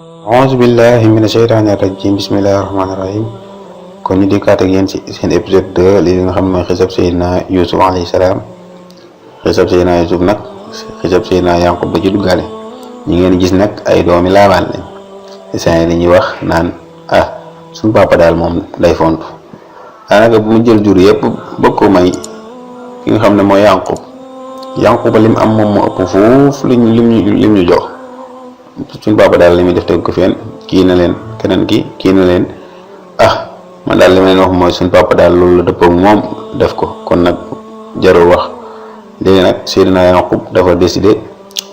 auzu billahi mina sheytaani rajim bismillahi rahmaani rahim. kon ñu dikkaat ak yéen ci seen épisode 2 li nga xam ne mooy xisab Seydina Yuusuf alayhi salaam. xisab Seydina Yuusuf nag xisab Seydina Yaqub ba ci duggaale ñi ngeen gis nag ay doomi laabaan lañ isaan li ñuy wax naan suñ papa daal moom day fontu daanaka bu mu jël jur yëpp bëgg ko may ki nga xam ne mooy Yaqub lim am moom moo ëpp foofu lim ñu jox. suñ papa daal li muy def teg ko fenn kii na leen keneen kii na leen man daal li ma leen wax mooy suñ papa daal loolu la dëppoo ak moom def ko kon nag jarul wax. léegi nag Seydina Yaqub dafa décidé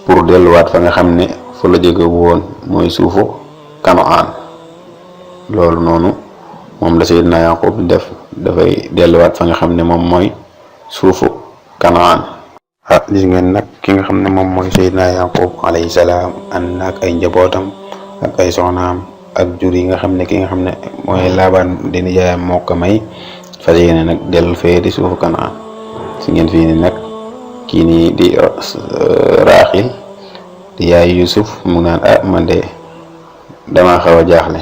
pour delluwaat fa nga xam ne fa la jóge woon mooy suufu Kanaan loolu noonu moom la Seydina Yaqub def dafay delluwaat fa nga xam ne moom mooy suufu Kanaan. gis ngeen nag ki nga xam ne moom mooy Seydina Yaqub alayhi salaam ànd ak ay njabootam ak ay soxnaam ak jur yi nga xam ne ki nga xam ne mooy Laabaan di nijaayam moo ko may fas yéene nag dellu fee di suufu Kanaan. si ngeen fii ni nag kii nii di Raaxil di yaay Yuusuf mu naan man de damaa xaw a jaaxle.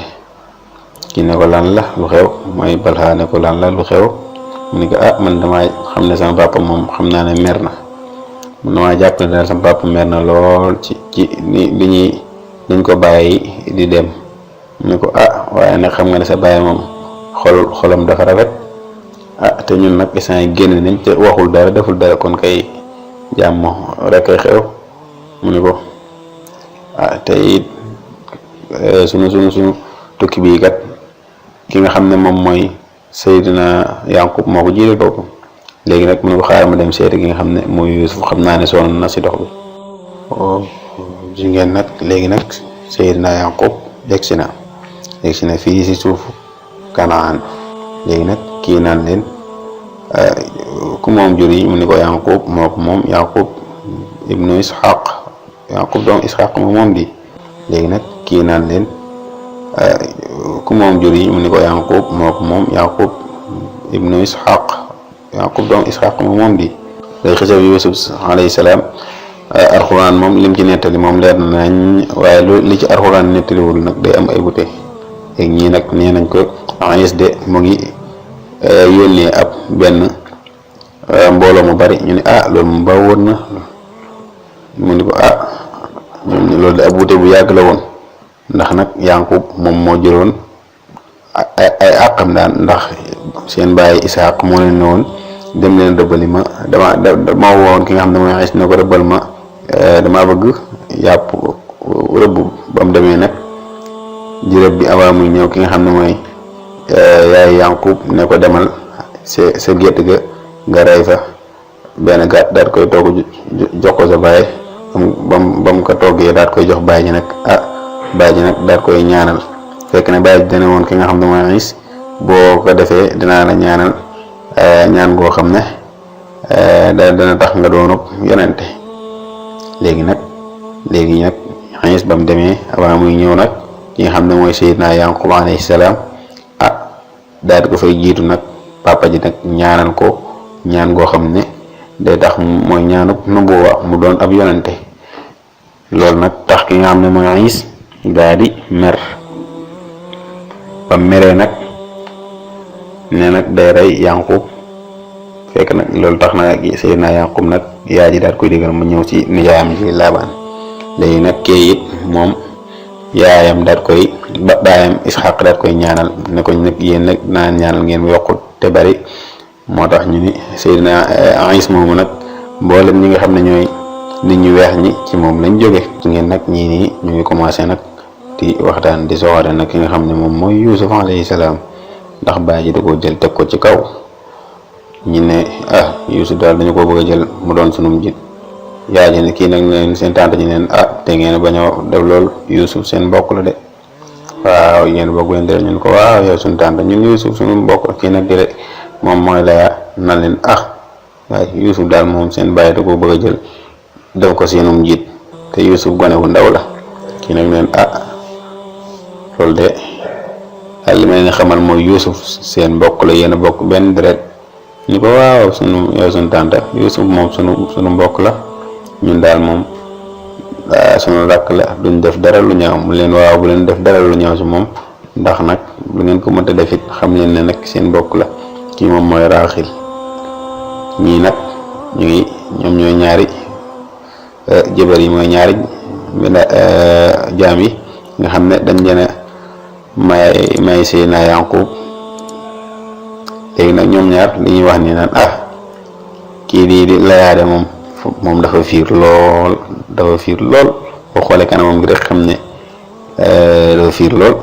kii ne ko lan la lu xew mooy Balha ne ko lan la lu xew mu ne ko man damaa xam ne sama papa moom xam naa ne mer na. man damaa jàpp ne daal sama papa mer na lool ci li dañ ko bàyyi di dem mu ne ko waaye nag xam nga ne sa bàyyi moom xolam dafa rafet te ñun nag instant yi génn nañ te waxul dara deful dara kon kay jàmm rek ay xew mu ne ko te it sunu tukki bii kat ki nga xam ne moom mooy Seydina Yaqub moo ko jiital boppam. léegi nag mu ne ko xaaral ma dem seeti gi nga xam ne mooy Yuusuf xam naa ne sonn na si dox bi. gis ngeen nag léegi nag Seydina Yaqub yegsi na fii si suuf Kanaan. léegi nag kii naan leen ku moom jur yi mu ne ko Yaqub moo ko moom Yaqub ibnu Ishaq Yaqub doom Ishaq moom di. léegi nag kii naan leen ku moom jur yi mu ne ko Yaqub moo ko moom Yaqub ibnu Ishaq Yaqub doom Ishaq moom di. day xisab Yuusuf alayhi salaam alxuraan moom lim ci nettali moom leer na nañ waaye li ci alxuraan nettaliwul nag day am ay wute. léegi ñii nag nee nañ ko de mu ngi yónnee ab benn mbooloo mu bari ñu ne loolu mu ba woon na mu ni ko loolu de ab wute bu yàgg la woon ndax nag Yaqub moom moo jëloon ay àqam daan ndax seen bàyyi Isaaq moo leen ne woon dem leen rëbbali ma dama woon ki nga xam ne mooy xis ne ko rëbbal ma dama bëgg yàpp rëbb ba mu demee nag di rëbb bi avant muy ñëw ki nga xam ne mooy yaay Yaqub ne ko demal sa gétt ga nga rey fa benn gàtt daat koy togg jox ko sa baay ba mu ko toggee daat koy jox baay ji nag baay ji nag daat koy ñaanal fekk ne baay ji dana woon ki nga xam ne mooy xis boo ko defee dinaa la ñaanal ñaan goo xam ne dana tax nga doonub yonente. léegi nag xis ba mu demee avant muy ñëw nag ki nga xam ne mooy Seydina Yaqub alayhi salaam daal di ko fay jiitu nag papa ji nag ñaanal ko ñaan goo xam ne day tax mooy ñaanub nubuwa mu doon ab yonente. loolu nag tax ki nga xam ne mooy xis daal di mer ba meree nag ne nag day rey Yaqub fekk nag loolu tax na Seydina Yaqub nag yaay ji daal koy digal mu ñëw ci nijaayam ji Laabaan. léegi nag kii it moom yaayam daal koy baayam Ishaq daal koy ñaanal ne ko nag yéen nag naan ñaanal ngeen yokkut te bari moo tax ñu ni Seydina Isa moomu nag mboolem ñi nga xam ne ñooy nit ñu weex ñi ci moom lañ jóge. ngeen nag ñii nii ñu ngi commencé nag di waxtaan di soxore nag ki nga xam ne moom mooy Yuusuf alayhi salaam ndax baay ji da koo jël teg ko ci kaw ñi ne Yuusuf daal dañu ko bëgg a jël mu doon sunum njiit. yaay ji ne kii nag leen seen tante ñi leen te ngeen bañ a def loolu Yuusuf seen mbokk la de waaw yéen bokk leen de ñun ko waaw yow suñu tante ñun Yuusuf suñu mbokk kii nag dire moom mooy la na leen waaye Yuusuf daal moom seen bàyyi da ko bëgg a jël def ko seenum njiit te Yuusuf gone bu ndaw la. kii nag leen loolu de li ma leen xamal mooy Yuusuf seen mbokk la yéen a bokk benn deret ñu ko waaw yow suñu tante Yuusuf moom sunu mbokk la ñun daal moom sunu rakk la duñ def dara lu ñaaw. mu leen waaw bu leen def dara lu ñaaw si moom ndax nag lu ngeen ko mënta def it xam leen ne nag seen bokk la. kii moom mooy Raaxil. ñii nag ñoom ñooy ñaari jëbar yi, mooy ñaari jaam yi nga xam ne dañ leen a may Seydina Yanqub. léegi nag ñoom ñaar li ñuy wax ni naan kii di Layaade moom dafa fiir lool boo xoolee kanamam gi rek xam ne dafa fiir lool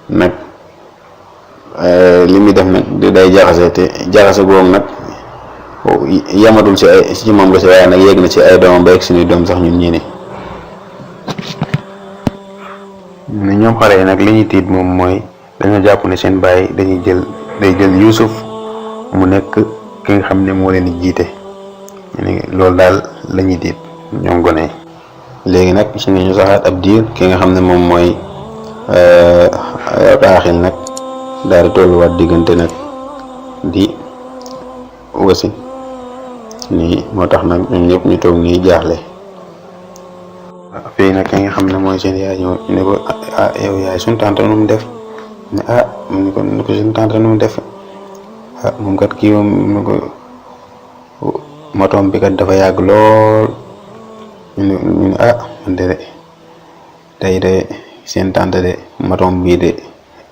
nag. li muy def nag day jaxase te jaxase boobu nag yamatul ci moom la si waaye nag yegg na ci ay doomam ba yegg suñuy doom sax ñun ñii ni ñoom xale yi nag li ñuy tiit moom mooy dañoo jàpp ne seen baay day jël Yuusuf mu nekk ki nga xam ne moo leen di jiite loolu daal la ñuy tiit ñoom gone yi. léegi nag si nga ñu saxaat ab diir ki nga xam ne moom mooy Raaxil nag daal di tolluwaat diggante nag di wasi nii moo tax nag ñoom ñëpp ñu toog nii jaaxle. fii nag ki nga xam ne mooy seen yaay ñëw ne ko yow yaay suñu tante nu mu def ne mu ne ko suñu tante nu mu def moom kat kii moom mu ne ko motoom bi kat dafa yàgg lool ñu ne man de tey de seen tante de motoom bii de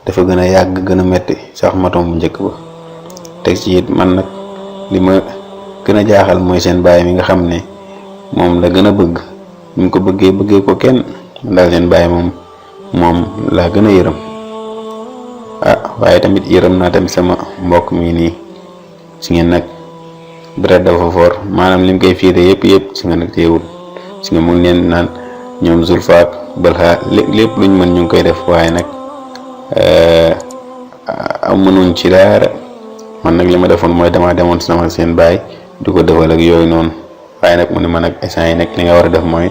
dafa gën a yàgg gën a metti sax motoom bu njëkk ba. teg ci it man nag li ma gën a jaaxal mooy seen baay mi nga xam ne moom la gën a bëgg ñu ko bëggee ko kenn daal seen baay moom laa gën a yërëm. waaye tamit yërëm naa tamit sama mbokk mi nii si ngeen nag deret dafa foor maanaam lim koy fiire yëpp si nga nag teewul si nga mun leen naan ñoom Zulfa ak Balha lépp luñ mën ñu ngi koy def waaye nag mënuñ ci dara. man nag li ma defoon mooy dama demoon sama seen baay di ko defal ak yooyu noonu waaye nag mu ne ma nag instant yi nag li nga war a def mooy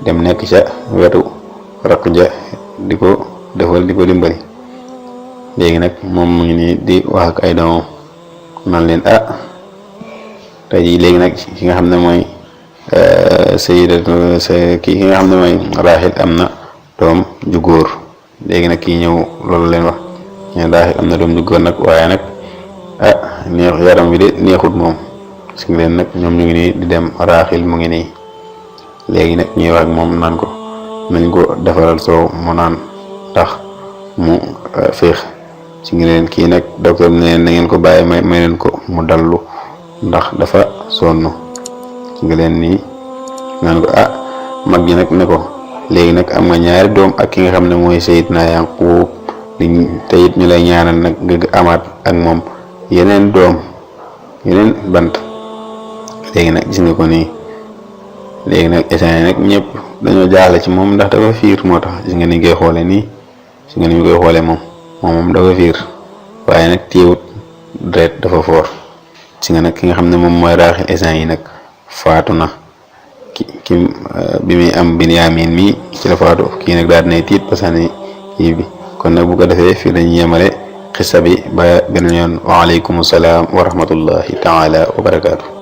dem nekk ca wetu rakk ja di ko defal di ko dimbali. léegi nag moom mu ngi nii di wax ak ay doomam man leen tey jii léegi nag ki nga xam ne mooy ki nga xam ne mooy Raaxil am na doom ju góor. léegi nag kii ñëw loolu leen wax ñeen Raaxil am na doom ju góor nag waaye nag yaram bi de neexut moom si nga leen nag ñoom ñu ngi nii di dem Raaxil mu ngi nii. léegi nag ñuy wax ak moom naan ko nañ ko defaral soow mu naan tax mu féex si nga leen kii nag docteur bi ne leen na ngeen ko bàyyi may leen ko mu dallu ndax dafa sonn si nga leen nii naan ko mag ji nag ne ko léegi nag am nga ñaari doom ak ki nga xam ne mooy Seydina Yanqub te it ñu lay ñaanal nag nga amaat ak moom yeneen doom yeneen bant. léegi nag gis nga ko nii léegi nag essane nag ñëpp dañoo jaaxle ci moom ndax dafa fiir moo tax gis nga ni koy xoole nii gis nga ni ñu koy xoolee moom dafa fiir waaye nag téewut deret dafa foor. gis nga nag ki nga xam ne moom mooy Raaxil essane yi nag faatu na ki bi muy am Binyaamin mi ci la faatu. kii nag daal dinay tiit parce que kii bi kon nag bu ko defee fii dañuy yemale xissa bi ba beneen yoon. waaleykum salaam wa rahmatullahi taala wa barakaatu.